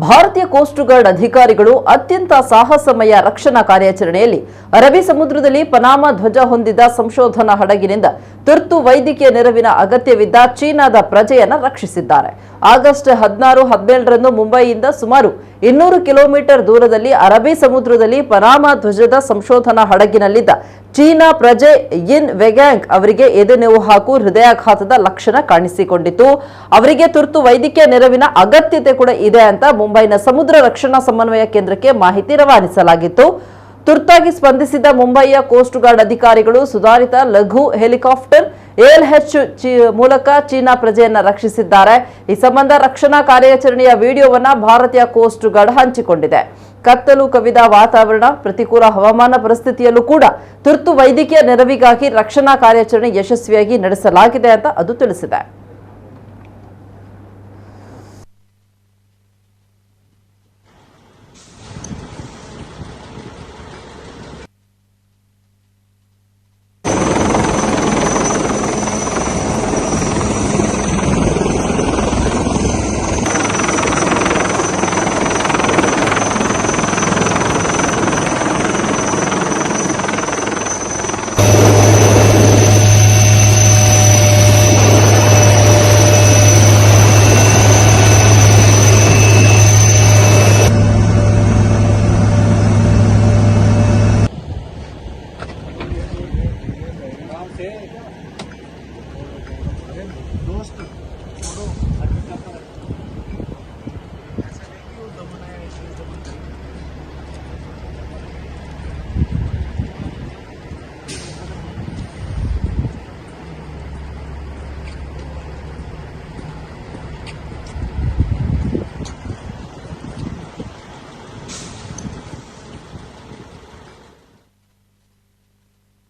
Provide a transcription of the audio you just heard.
ಭಾರತೀಯ coast guard ಅಧಿಕಾರಿಗಳು ಅತ್ಯಂತ ಸಾಹಸಮಯ ರಕ್ಷಣಾ ಕಾರ್ಯಾಚರಣೆಯಲ್ಲಿ ಅರಬ್ಬಿ ಸಮುದ್ರದಲ್ಲಿ ಪನಾಮಾ ಧ್ವಜ ಹೊಂದಿದ ಸಂಶೋಧನಾ ಹಡಗಿನಿಂದ ತುರ್ತು ವೈದ್ಯಕೀಯ ನೆರವಿನ ಅಗತ್ಯವಿದ್ದ ಚೀನಾದ ಪ್ರಜೆಯನ್ನು ರಕ್ಷಿಸಿದ್ದಾರೆ. ಆಗಸ್ಟ್ 16-17ರಂದು ಮುಂಬೈಯಿಂದ ಸುಮಾರು 200 ಕಿಲೋಮೀಟರ್ ದೂರದಲ್ಲಿ ಅರಬ್ಬಿ ಸಮುದ್ರದಲ್ಲಿ ಪನಾಮಾ ಧ್ವಜದ ಸಂಶೋಧನಾ ಹಡಗಿನಲ್ಲಿದ್ದ ಚೀನಾ ಪ್ರಜೆ ಯಿನ್ ವೆಗ್ಯಾಂಗ್ ಅವರಿಗೆ ಎದೆನೋವು ಹಾಗೂ ಹೃದಯಾಘಾತದ ಲಕ್ಷಣ ಕಾಣಿಸಿಕೊಂಡಿತ್ತು. ಅವರಿಗೆ ತುರ್ತು ವೈದ್ಯಕೀಯ ನೆರವಿನ ಅಗತ್ಯತೆ ಕೂಡ ಇದೆ ಅಂತ ಮುಂಬೈನ ಸಮುದ್ರ ರಕ್ಷಣಾ ಸಮನ್ವಯ ಕೇಂದ್ರಕ್ಕೆ ಮಾಹಿತಿ ರವಾನಿಸಲಾಗಿತ್ತು. ತುರ್ತಾಗಿ ಸ್ಪಂದಿಸಿದ ಮುಂಬಯಿಯ ಕೋಸ್ಟ್ ಗಾರ್ಡ್ ಅಧಿಕಾರಿಗಳು ಸುಧಾರಿತ ಲಘು ಹೆಲಿಕಾಪ್ಟರ್ ALH ಮೂಲಕ ಚೀನಾ ಪ್ರಜೆಯನ್ನ ರಕ್ಷಿಸಿದ್ದಾರೆ. ಈ ಸಂಬಂಧ ರಕ್ಷಣಾ ಕಾರ್ಯಾಚರಣೆಯ ವಿಡಿಯೋವನ್ನ ಭಾರತೀಯ ಕೋಸ್ಟ್ ಗಾರ್ಡ್ ಹಂಚಿಕೊಂಡಿದೆ. ಕತ್ತಲು ಕವಿದ ವಾತಾವರಣ, ಪ್ರತಿಕೂಲ ಹವಾಮಾನ ಪರಿಸ್ಥಿತಿಯಲ್ಲೂ ಕೂಡ ತುರ್ತು ವೈದ್ಯಕೀಯ ನೆರವಿಗಾಗಿ ರಕ್ಷಣಾ ಕಾರ್ಯಾಚರಣೆ ಯಶಸ್ವಿಯಾಗಿ ನಡೆಸಲಾಗಿದೆ ಅಂತ ಅದು ತಿಳಿಸಿದೆ.